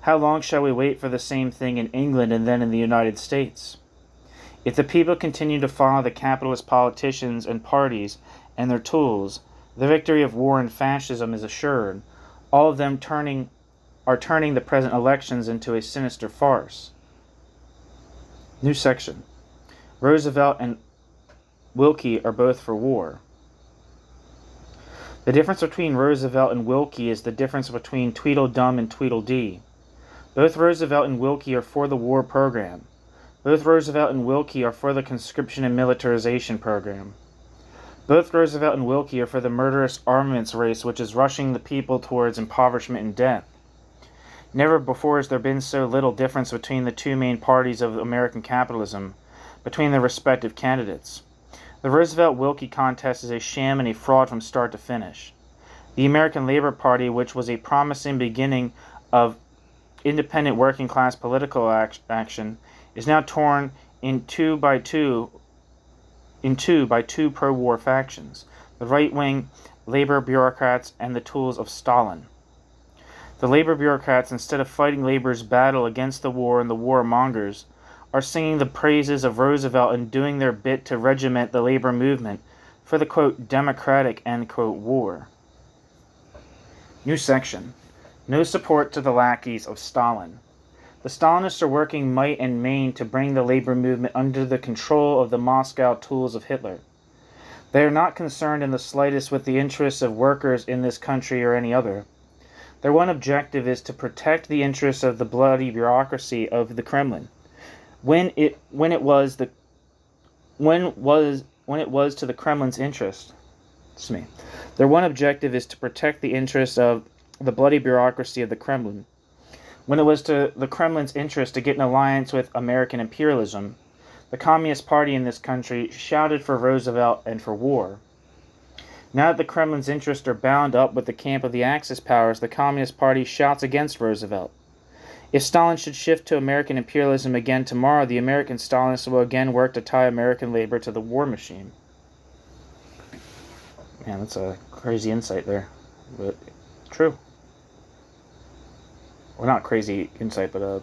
A: How long shall we wait for the same thing in England and then in the United States? If the people continue to follow the capitalist politicians and parties and their tools, the victory of war and fascism is assured. All of them are turning the present elections into a sinister farce. New section. Roosevelt and Wilkie are both for war. The difference between Roosevelt and Wilkie is the difference between Tweedledum and Tweedledee. Both Roosevelt and Wilkie are for the war program. Both Roosevelt and Wilkie are for the conscription and militarization program. Both Roosevelt and Wilkie are for the murderous armaments race which is rushing the people towards impoverishment and death. Never before has there been so little difference between the two main parties of American capitalism, between their respective candidates. The Roosevelt-Wilkie contest is a sham and a fraud from start to finish. The American Labor Party, which was a promising beginning of independent working-class political action, is now torn in two by two pro-war factions, the right-wing labor bureaucrats and the tools of Stalin. The labor bureaucrats, instead of fighting labor's battle against the war and the warmongers, are singing the praises of Roosevelt and doing their bit to regiment the labor movement for the, quote, democratic, end quote, war. New section. No support to the lackeys of Stalin. The Stalinists are working might and main to bring the labor movement under the control of the Moscow tools of Hitler. They are not concerned in the slightest with the interests of workers in this country or any other. Their one objective is to protect the interests of the bloody bureaucracy of the Kremlin. When it was to the Kremlin's interest. Their one objective is to protect the interests of the bloody bureaucracy of the Kremlin. When it was to the Kremlin's interest to get an alliance with American imperialism, the Communist Party in this country shouted for Roosevelt and for war. Now that the Kremlin's interests are bound up with the camp of the Axis powers, the Communist Party shouts against Roosevelt. If Stalin should shift to American imperialism again tomorrow, the American Stalinists will again work to tie American labor to the war machine. Man, that's a crazy insight there, but true. Well, not crazy insight, but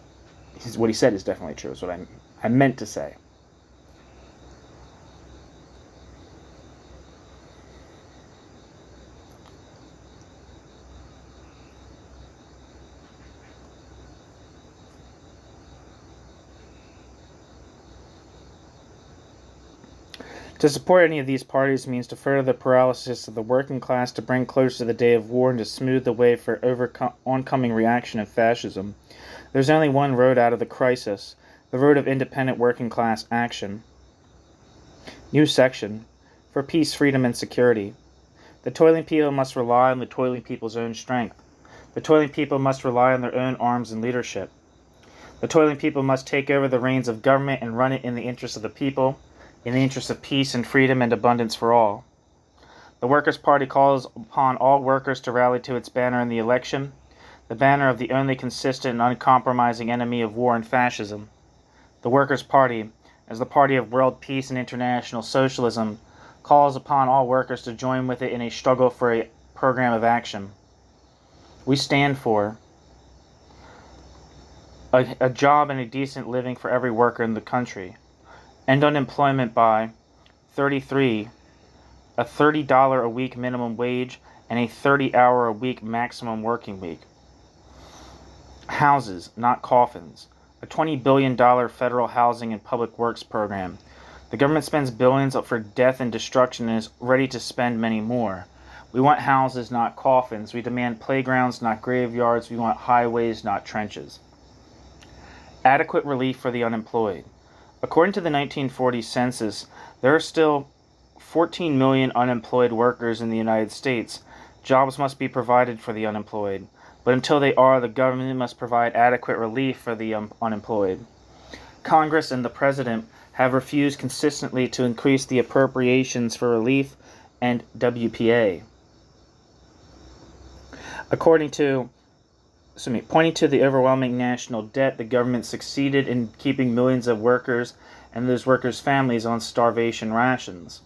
A: what he said is definitely true, is what I meant to say. To support any of these parties means to further the paralysis of the working class, to bring closer to the day of war, and to smooth the way for oncoming reaction of fascism. There's only one road out of the crisis, the road of independent working class action. New section. For peace, freedom, and security. The toiling people must rely on the toiling people's own strength. The toiling people must rely on their own arms and leadership. The toiling people must take over the reins of government and run it in the interest of the people. in the interest of peace and freedom and abundance for all. The Workers' Party calls upon all workers to rally to its banner in the election, the banner of the only consistent and uncompromising enemy of war and fascism. The Workers' Party, as the party of world peace and international socialism, calls upon all workers to join with it in a struggle for a program of action. We stand for a job and a decent living for every worker in the country, end unemployment by 33, a $30 a week minimum wage, and a 30-hour a week maximum working week. Houses, not coffins, a $20 billion federal housing and public works program. The government spends billions for death and destruction and is ready to spend many more. We want houses, not coffins. We demand playgrounds, not graveyards. We want highways, not trenches. Adequate relief for the unemployed. According to the 1940 census, there are still 14 million unemployed workers in the United States. Jobs must be provided for the unemployed, but until they are, the government must provide adequate relief for the unemployed. Congress and the President have refused consistently to increase the appropriations for relief and WPA. Pointing to the overwhelming national debt, the government succeeded in keeping millions of workers and those workers' families on starvation rations.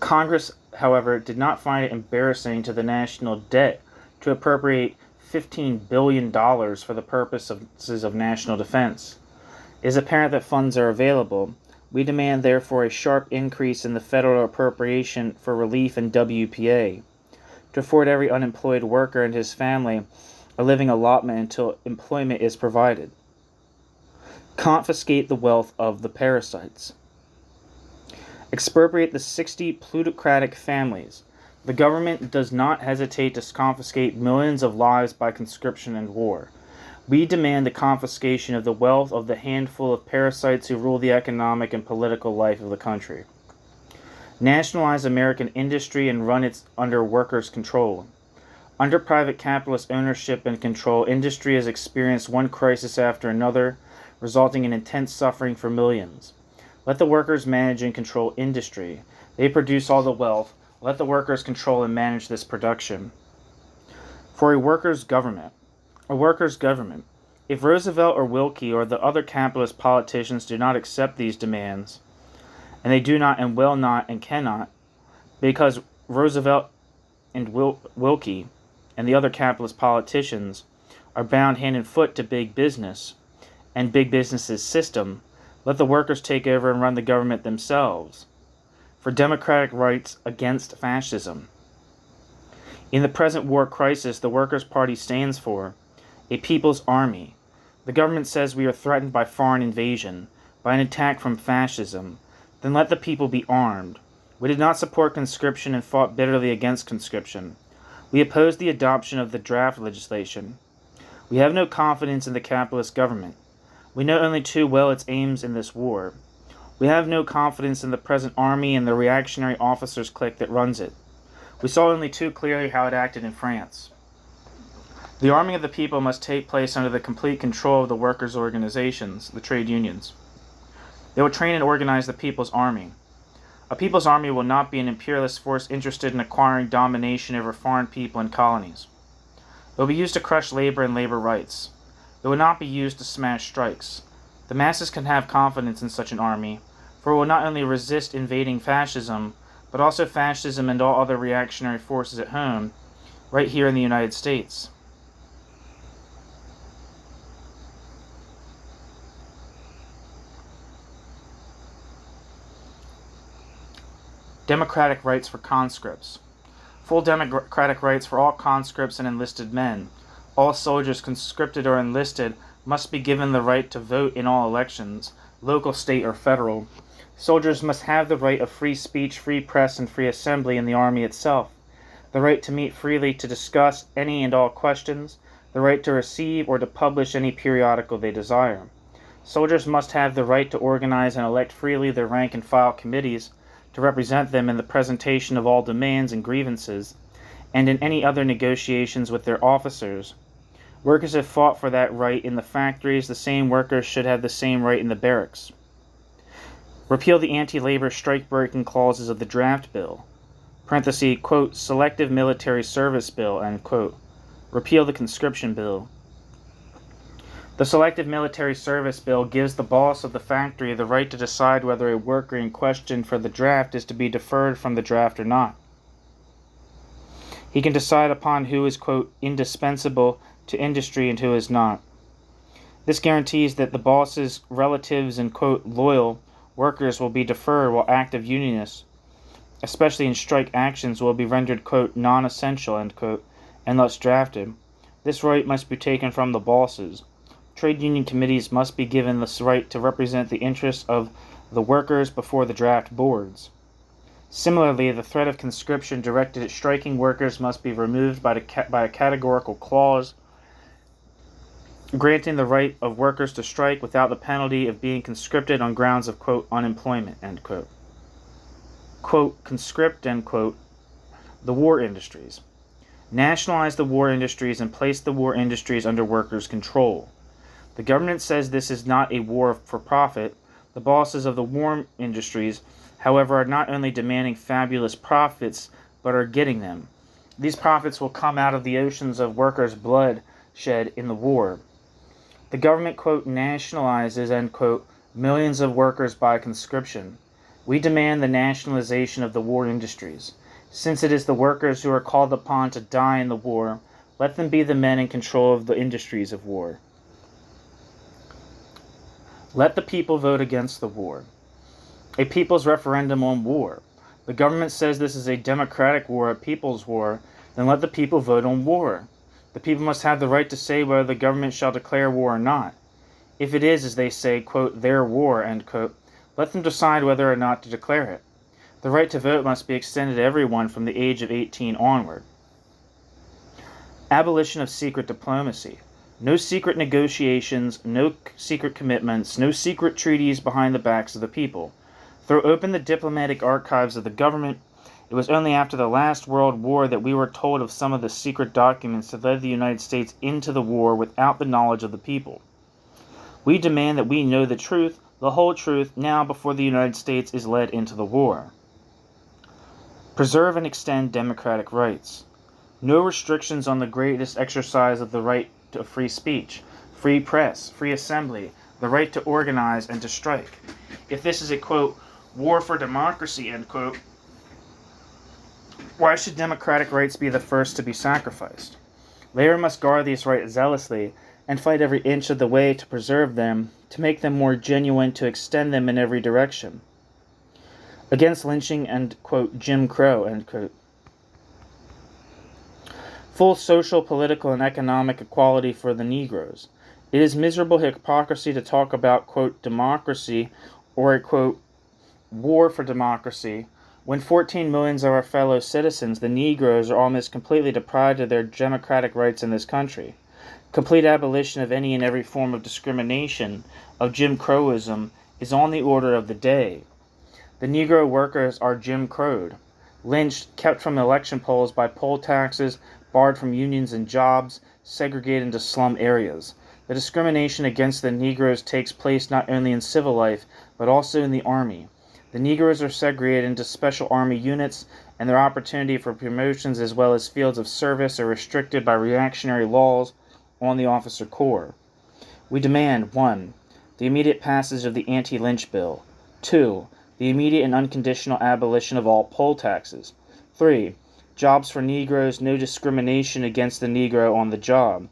A: Congress, however, did not find it embarrassing to the national debt to appropriate $15 billion for the purposes of national defense. It is apparent that funds are available. We demand, therefore, a sharp increase in the federal appropriation for relief and WPA, to afford every unemployed worker and his family a living allotment until employment is provided. Confiscate the wealth of the parasites. Expropriate the 60 plutocratic families. The government does not hesitate to confiscate millions of lives by conscription and war. We demand the confiscation of the wealth of the handful of parasites who rule the economic and political life of the country. Nationalize American industry and run it under workers' control. Under private capitalist ownership and control, industry has experienced one crisis after another, resulting in intense suffering for millions. Let the workers manage and control industry. They produce all the wealth. Let the workers control and manage this production. For a workers' government. If Roosevelt or Wilkie or the other capitalist politicians do not accept these demands, and they do not and will not and cannot, because Roosevelt and Wilkie and the other capitalist politicians are bound hand and foot to big business and big business's system, let the workers take over and run the government themselves. For democratic rights against fascism. In the present war crisis, the Workers' Party stands for a people's army. The government says we are threatened by foreign invasion, by an attack from fascism. Then let the people be armed. We did not support conscription and fought bitterly against conscription. We opposed the adoption of the draft legislation. We have no confidence in the capitalist government. We know only too well its aims in this war. We have no confidence in the present army and the reactionary officers' clique that runs it. We saw only too clearly how it acted in France. The arming of the people must take place under the complete control of the workers' organizations, the trade unions. They will train and organize the people's army. A people's army will not be an imperialist force interested in acquiring domination over foreign people and colonies. It will be used to crush labor and labor rights. It will not be used to smash strikes. The masses can have confidence in such an army, for it will not only resist invading fascism, but also fascism and all other reactionary forces at home, right here in the United States. Democratic rights for conscripts. Full democratic rights for all conscripts and enlisted men. All soldiers, conscripted or enlisted, must be given the right to vote in all elections, local, state, or federal. Soldiers must have the right of free speech, free press, and free assembly in the army itself, the right to meet freely to discuss any and all questions, the right to receive or to publish any periodical they desire. Soldiers must have the right to organize and elect freely their rank and file committees, to represent them in the presentation of all demands and grievances, and in any other negotiations with their officers. Workers have fought for that right in the factories. The same workers should have the same right in the barracks. Repeal the anti-labor strike-breaking clauses of the draft bill, parenthesis, quote, selective military service bill, end quote. Repeal the conscription bill. The selective military service bill gives the boss of the factory the right to decide whether a worker in question for the draft is to be deferred from the draft or not. He can decide upon who is, quote, indispensable to industry and who is not. This guarantees that the boss's relatives and, quote, loyal workers will be deferred, while active unionists, especially in strike actions, will be rendered, quote, non-essential, end quote, unless drafted. This right must be taken from the bosses. Trade union committees must be given this right to represent the interests of the workers before the draft boards. Similarly, the threat of conscription directed at striking workers must be removed by a categorical clause granting the right of workers to strike without the penalty of being conscripted on grounds of, quote, unemployment, end quote. Quote, conscript, end quote, the war industries. Nationalize the war industries and place the war industries under workers' control. The government says this is not a war for profit. The bosses of the war industries, however, are not only demanding fabulous profits, but are getting them. These profits will come out of the oceans of workers' blood shed in the war. The government, quote, nationalizes, end quote, millions of workers by conscription. We demand the nationalization of the war industries. Since it is the workers who are called upon to die in the war, let them be the men in control of the industries of war. Let the people vote against the war. A people's referendum on war. The government says this is a democratic war, a people's war, then let the people vote on war. The people must have the right to say whether the government shall declare war or not. If it is, as they say, quote, their war, end quote, let them decide whether or not to declare it. The right to vote must be extended to everyone from the age of 18 onward. Abolition of secret diplomacy. No secret negotiations, no secret commitments, no secret treaties behind the backs of the people. Throw open the diplomatic archives of the government. It was only after the last World War that we were told of some of the secret documents that led the United States into the war without the knowledge of the people. We demand that we know the truth, the whole truth, now before the United States is led into the war. Preserve and extend democratic rights. No restrictions on the greatest exercise of the right to free speech, free press, free assembly, the right to organize and to strike. If this is a, quote, war for democracy, end quote, why should democratic rights be the first to be sacrificed? Labor must guard these rights zealously and fight every inch of the way to preserve them, to make them more genuine, to extend them in every direction. Against lynching and, quote, Jim Crow, end quote. Full social, political, and economic equality for the Negroes. It is miserable hypocrisy to talk about, quote, democracy or a, quote, war for democracy when 14 millions of our fellow citizens, the Negroes, are almost completely deprived of their democratic rights in this country. Complete abolition of any and every form of discrimination, of Jim Crowism, is on the order of the day. The Negro workers are Jim Crowed, lynched, kept from election polls by poll taxes, barred from unions and jobs, segregated into slum areas. The discrimination against the Negroes takes place not only in civil life, but also in the army. The Negroes are segregated into special army units, and their opportunity for promotions as well as fields of service are restricted by reactionary laws on the officer corps. We demand 1. The immediate passage of the anti-lynch bill. 2. The immediate and unconditional abolition of all poll taxes. 3. Jobs for Negroes, no discrimination against the Negro on the job.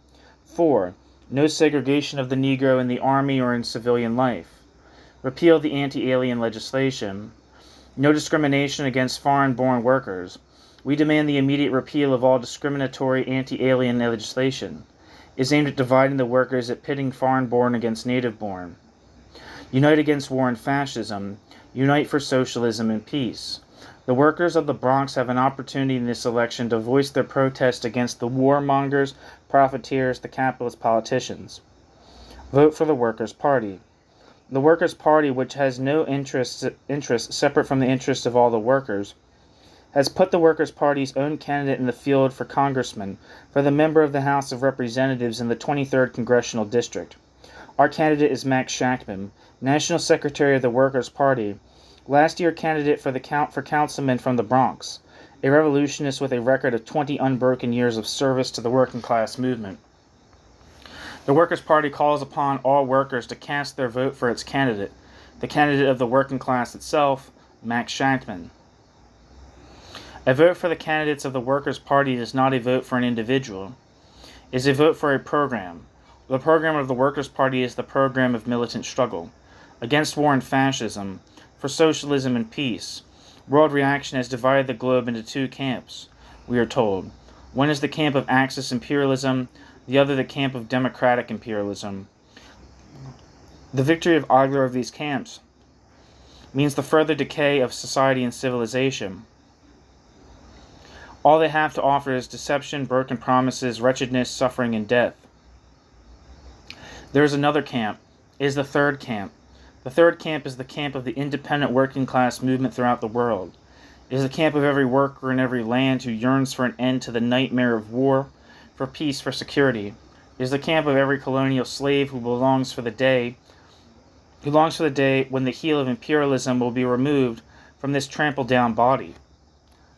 A: 4. No segregation of the Negro in the army or in civilian life. Repeal the anti-alien legislation. No discrimination against foreign-born workers. We demand the immediate repeal of all discriminatory anti-alien legislation. It is aimed at dividing the workers, at pitting foreign-born against native-born. Unite against war and fascism. Unite for socialism and peace. The workers of the Bronx have an opportunity in this election to voice their protest against the warmongers, profiteers, the capitalist politicians. Vote for the Workers' Party. The Workers' Party, which has no interests separate from the interests of all the workers, has put the Workers' Party's own candidate in the field for congressman, for the member of the House of Representatives in the 23rd Congressional District. Our candidate is Max Shachtman, National Secretary of the Workers' Party, last year candidate for councilman from the Bronx, a revolutionist with a record of 20 unbroken years of service to the working class movement. The Workers' Party calls upon all workers to cast their vote for its candidate, the candidate of the working class itself, Max Shachtman. A vote for the candidates of the Workers' Party is not a vote for an individual. It is a vote for a program. The program of the Workers' Party is the program of militant struggle, against war and fascism, for socialism and peace. World reaction has divided the globe into two camps, we are told. One is the camp of Axis imperialism, the other the camp of democratic imperialism. The victory of either of these camps means the further decay of society and civilization. All they have to offer is deception, broken promises, wretchedness, suffering, and death. There is another camp. It is the third camp. The third camp is the camp of the independent working class movement throughout the world. It is the camp of every worker in every land who yearns for an end to the nightmare of war, for peace, for security. It is the camp of every colonial slave who longs for the day when the heel of imperialism will be removed from this trampled down body.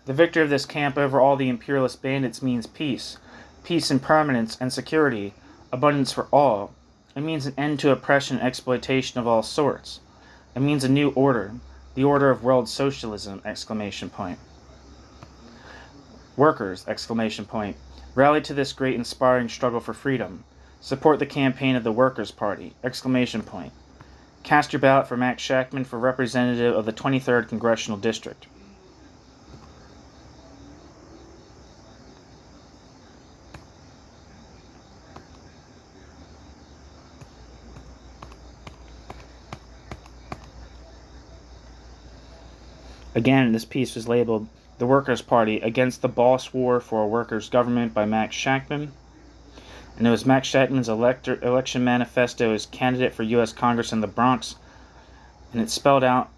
A: The victory of this camp over all the imperialist bandits means peace and permanence and security, abundance for all. It means an end to oppression and exploitation of all sorts. It means a new order, the order of world socialism! Workers! Rally to this great inspiring struggle for freedom. Support the campaign of the Workers' Party! Cast your ballot for Max Shachtman for representative of the 23rd Congressional District. Again, this piece was labeled The Workers' Party Against the Boss War for a Workers' Government by Max Shachtman. And it was Max Shachtman's election manifesto as candidate for U.S. Congress in the Bronx. And it's spelled out,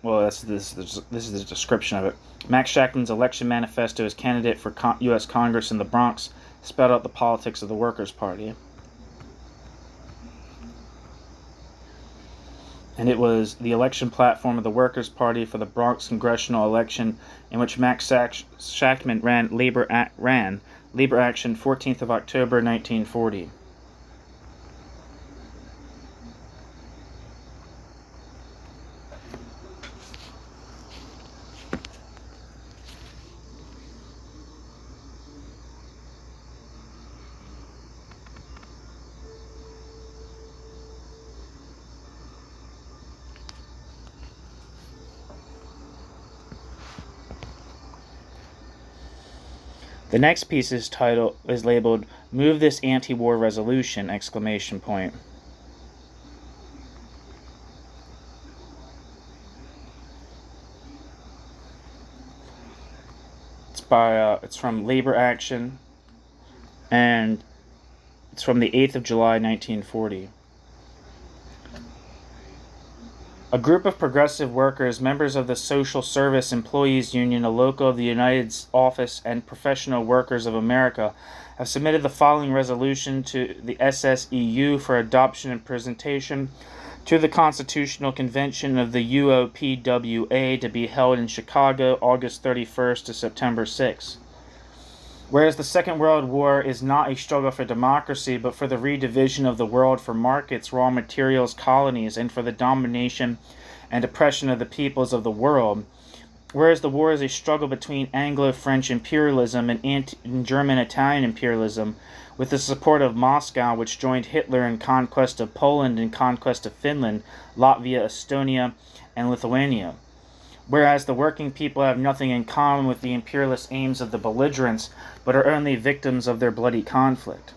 A: well, this is the description of it. Max Shachtman's election manifesto as candidate for U.S. Congress in the Bronx spelled out the politics of the Workers' Party. And it was the election platform of the Workers' Party for the Bronx congressional election, in which Max Shachtman ran Labor Action, 14th of October, 1940. The next piece's title is labeled Move This Anti-War Resolution! It's from Labor Action, and it's from the 8th of July, 1940. A group of progressive workers, members of the Social Service Employees Union, a local of the United Office and Professional Workers of America, have submitted the following resolution to the SSEU for adoption and presentation to the Constitutional Convention of the UOPWA to be held in Chicago, August 31st to September 6th. Whereas the Second World War is not a struggle for democracy, but for the redivision of the world for markets, raw materials, colonies, and for the domination and oppression of the peoples of the world. Whereas the war is a struggle between Anglo-French imperialism and German-Italian imperialism, with the support of Moscow, which joined Hitler in conquest of Poland and conquest of Finland, Latvia, Estonia, and Lithuania. Whereas the working people have nothing in common with the imperialist aims of the belligerents, but are only victims of their bloody conflict.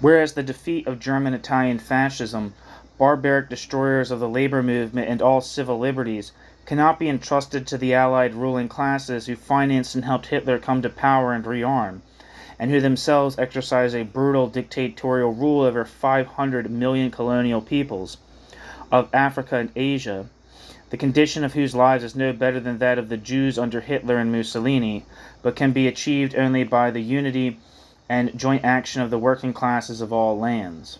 A: Whereas the defeat of German-Italian fascism, barbaric destroyers of the labor movement and all civil liberties, cannot be entrusted to the Allied ruling classes who financed and helped Hitler come to power and rearm, and who themselves exercise a brutal dictatorial rule over 500 million colonial peoples of Africa and Asia, the condition of whose lives is no better than that of the Jews under Hitler and Mussolini, but can be achieved only by the unity and joint action of the working classes of all lands.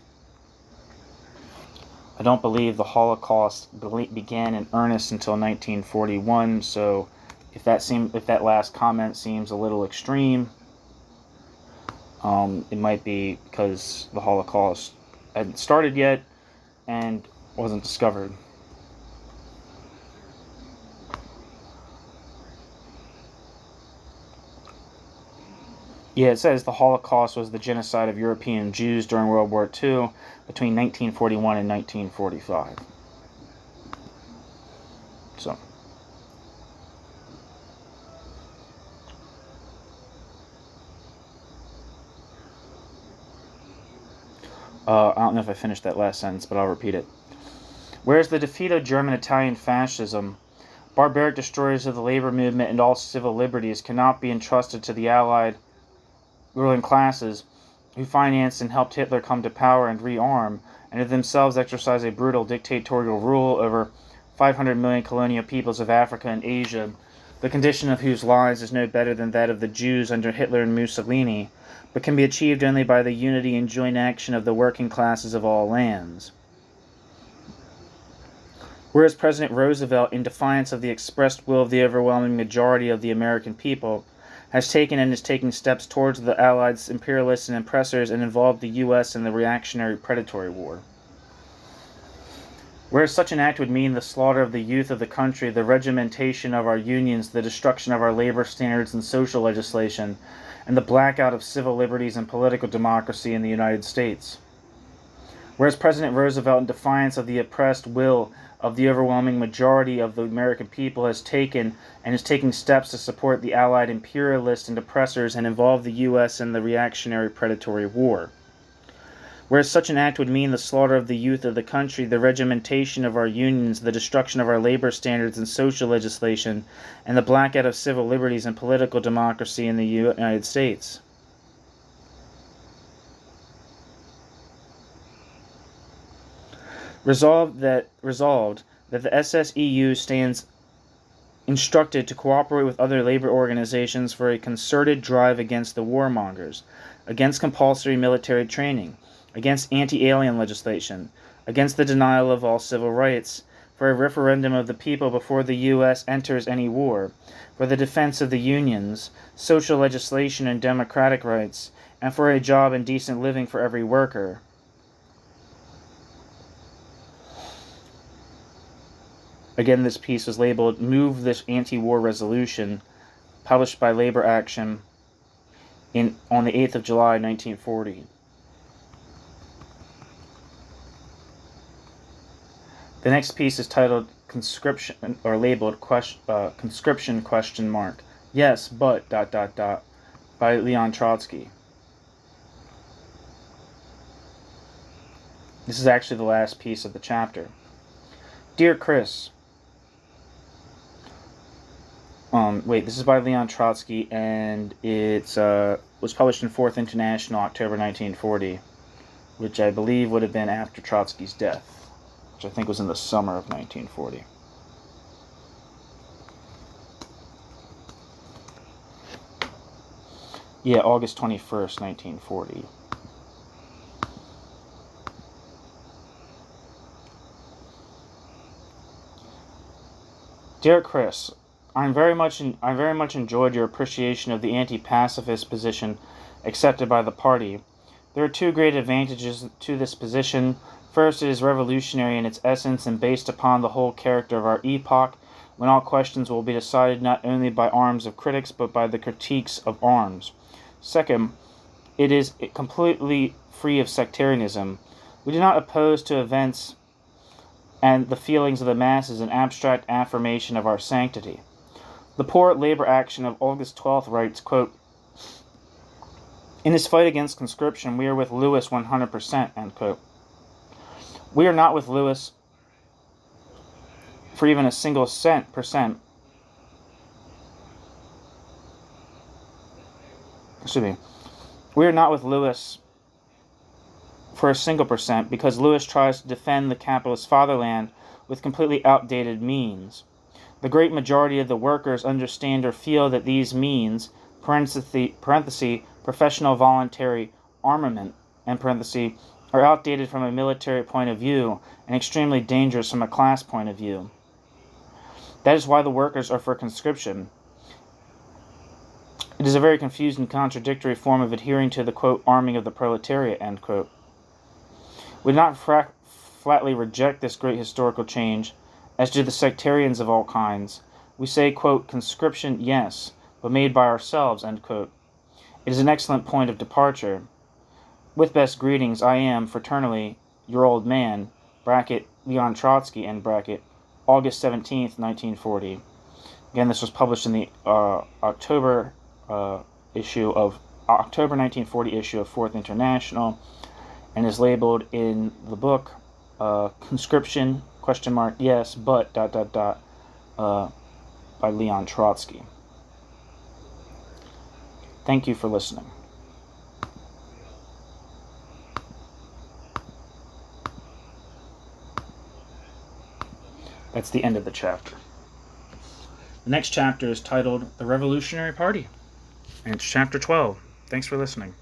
A: I don't believe the Holocaust began in earnest until 1941, so if that last comment seems a little extreme, it might be because the Holocaust hadn't started yet and wasn't discovered. Yeah, it says the Holocaust was the genocide of European Jews during World War II between 1941 and 1945. So. I don't know if I finished that last sentence, but I'll repeat it. Whereas the defeat of German-Italian fascism, barbaric destroyers of the labor movement and all civil liberties cannot be entrusted to the Allied ruling classes who financed and helped Hitler come to power and rearm, and who themselves exercise a brutal dictatorial rule over 500 million colonial peoples of Africa and Asia, the condition of whose lives is no better than that of the Jews under Hitler and Mussolini, but can be achieved only by the unity and joint action of the working classes of all lands. Whereas President Roosevelt, in defiance of the expressed will of the overwhelming majority of the American people, has taken and is taking steps towards the Allied imperialists and oppressors and involved the U.S. in the reactionary predatory war. Whereas such an act would mean the slaughter of the youth of the country, the regimentation of our unions, the destruction of our labor standards and social legislation, and the blackout of civil liberties and political democracy in the United States. Whereas President Roosevelt, in defiance of the oppressed will of the overwhelming majority of the American people, has taken and is taking steps to support the Allied imperialists and oppressors and involve the U.S. in the reactionary predatory war. Whereas such an act would mean the slaughter of the youth of the country, the regimentation of our unions, the destruction of our labor standards and social legislation, and the blackout of civil liberties and political democracy in the United States. Resolved that the SSEU stands instructed to cooperate with other labor organizations for a concerted drive against the warmongers, against compulsory military training, against anti-alien legislation, against the denial of all civil rights, for a referendum of the people before the U.S. enters any war, for the defense of the unions, social legislation and democratic rights, and for a job and decent living for every worker. Again, this piece was labeled Move This Anti-War Resolution, published by Labor Action on the 8th of July, 1940. The next piece is titled Conscription, or labeled Conscription ? Yes, but ... by Leon Trotsky. This is actually the last piece of the chapter. Dear Chris, this is by Leon Trotsky, and it was published in Fourth International, October 1940, which I believe would have been after Trotsky's death, which I think was in the summer of 1940. Yeah, August 21st, 1940. Dear Chris, I very much enjoyed your appreciation of the anti-pacifist position accepted by the party. There are two great advantages to this position. First, it is revolutionary in its essence and based upon the whole character of our epoch, when all questions will be decided not only by arms of critics, but by the critiques of arms. Second, it is completely free of sectarianism. We do not oppose to events and the feelings of the masses an abstract affirmation of our sanctity. The poor labor action of August 12th writes, quote, in his fight against conscription, we are with Lewis 100%, end quote. We are not with Lewis for even a single percent. We are not with Lewis for a single percent because Lewis tries to defend the capitalist fatherland with completely outdated means. The great majority of the workers understand or feel that these means, professional voluntary armament, in parentheses, are outdated from a military point of view and extremely dangerous from a class point of view. That is why the workers are for conscription. It is a very confused and contradictory form of adhering to the, quote, arming of the proletariat, end quote. We do not flatly reject this great historical change, as do the sectarians of all kinds. We say, quote, conscription, yes, but made by ourselves, end quote. It is an excellent point of departure. With best greetings, I am, fraternally, your old man, bracket, Leon Trotsky, end bracket, August 17th, 1940. Again, this was published in the October 1940 issue of Fourth International, and is labeled in the book Conscription, question mark, yes, but, by Leon Trotsky. Thank you for listening. That's the end of the chapter. The next chapter is titled The Revolutionary Party, and it's chapter 12. Thanks for listening.